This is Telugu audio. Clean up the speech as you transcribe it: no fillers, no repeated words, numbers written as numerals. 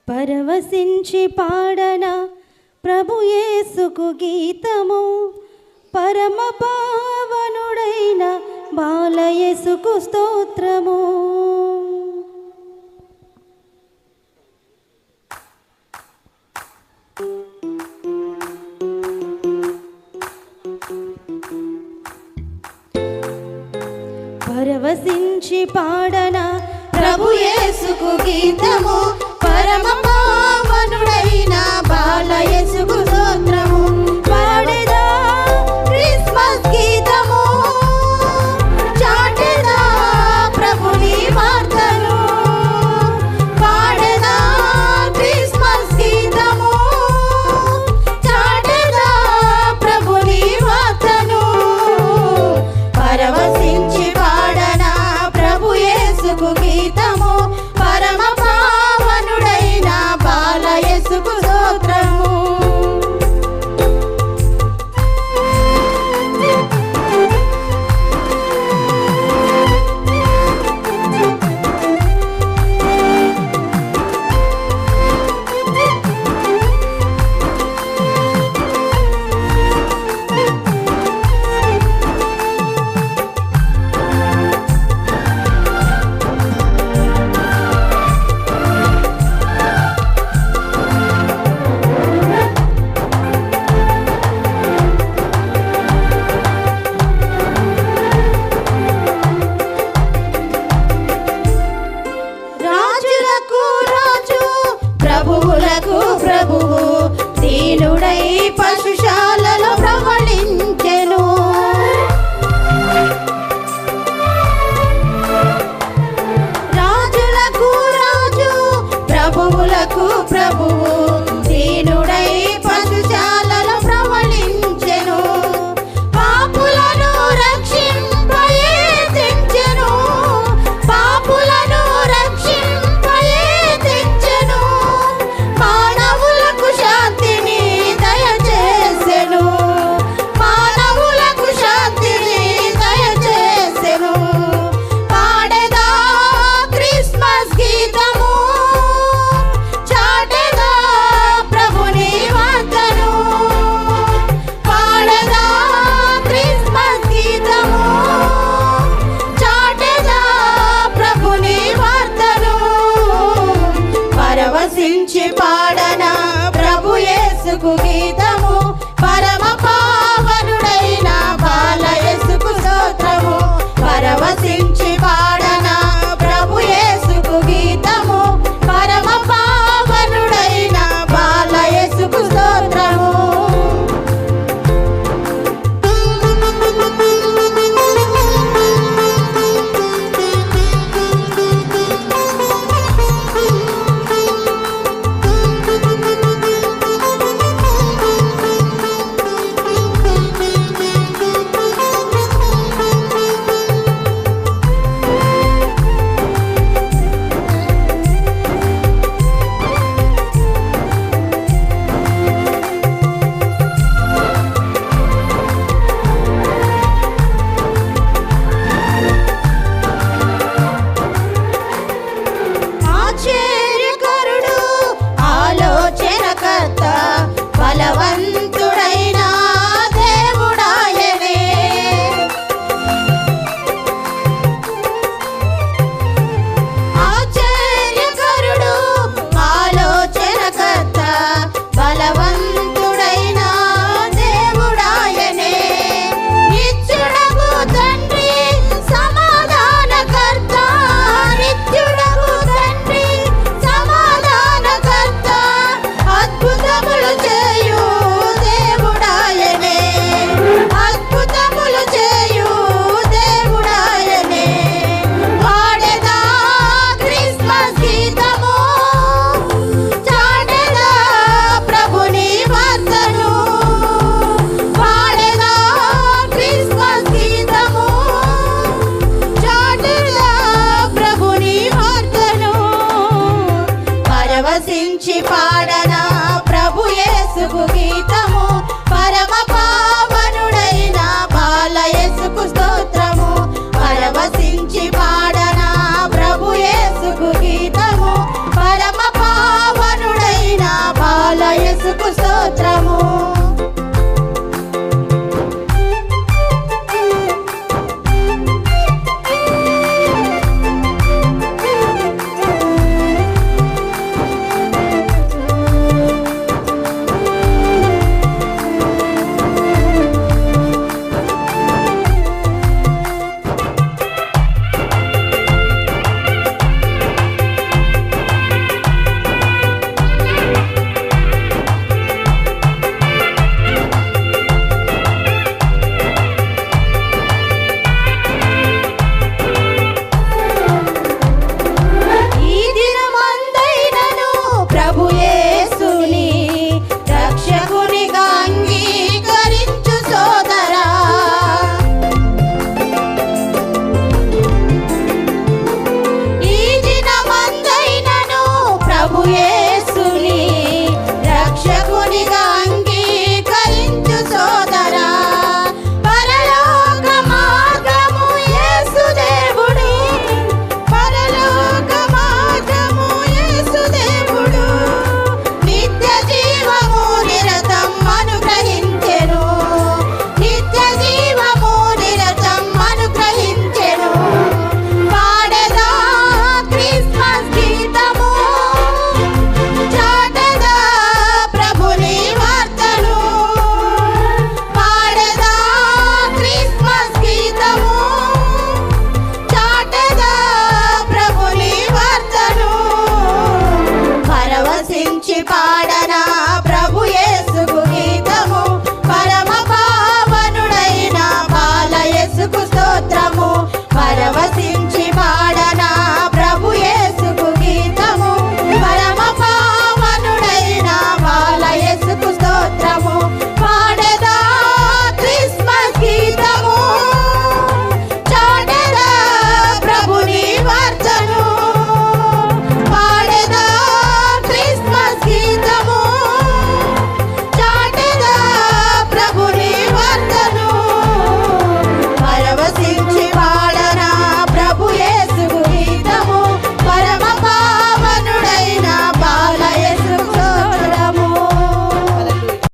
పరవశించి పాడన ప్రభు యేసుకు గీతము, పరమ పావనుడైన బాలయేసుకు స్తోత్రము. పరవశించి పాడన ప్రభు యేసుకు గీతము, పరమ పావనుడైన బాలయేసుకు స్తోత్రము. పాడేదా క్రిస్మస్ గీతము, చాటేదా ప్రభుని వార్తను. పాడేదా క్రిస్మస్ గీతము, చాటేదా ప్రభుని వార్తను. పరవశించి పాడన ప్రభు యేసుకు గీతము, పరమ పావనుడైన బాలయేసుకు స్తోత్రము. రాజులకు రాజు, ప్రభువులకు ప్రభువు, దీనుడై పశుశాలలో ప్రవళించెను. రాజులకు రాజు, ప్రభువులకు ప్రభువు, దీనుడై పశుశాలలో ప్రవళించెను. పాపులను రక్షింపయేతించెను, పాపులను రక్షింపయేతించెను. మానవులకు శాంతిని దయచేసెను, మానవులకు శాంతిని దయచేసెను. పాడేదా క్రిస్మస్ గీతము, చాటేదా ప్రభుని వార్తను. పాడేదా క్రిస్మస్ గీతము, చాటేదా ప్రభుని వార్తను. పరవశించి పాడన ప్రభు యేసుకు గీతము, పరమ పావనుడైన బాలయేసుకు స్తోత్రము. పరవశించి పాడన ప్రభు యేసుకు గీతము, పరమ పావనుడైన బాలయేసుకు స్తోత్రము. ఆశ్చర్యకరుడు, ఆలోచనకర్త, బలవంతుడైన దేవుడాయనే. ఆశ్చర్యకరుడు, ఆలోచనకర్త, బలవంతుడైన దేవుడాయనే. నిత్యుడగు తండ్రి, సమాధానకర్త, నిత్యుడగు తండ్రి, సమాధానకర్త, అద్భుతములు చేయు దేవుడాయనే, అద్భుతములు చేయు దేవుడాయనే. పాడేదా క్రిస్మస్ గీతము, చాటేదా ప్రభుని వార్తను. పాడేదా క్రిస్మస్ గీతము, చాటేదా ప్రభుని వార్తను. పరవశించి పాడన ప్రభు యేసుకు గీతము, పరమ పావనుడైన బాలయేసుకు స్తోత్రము. పరవశించి పాడన ప్రభు యేసుకు గీతము, పరమ పావను పరవశించి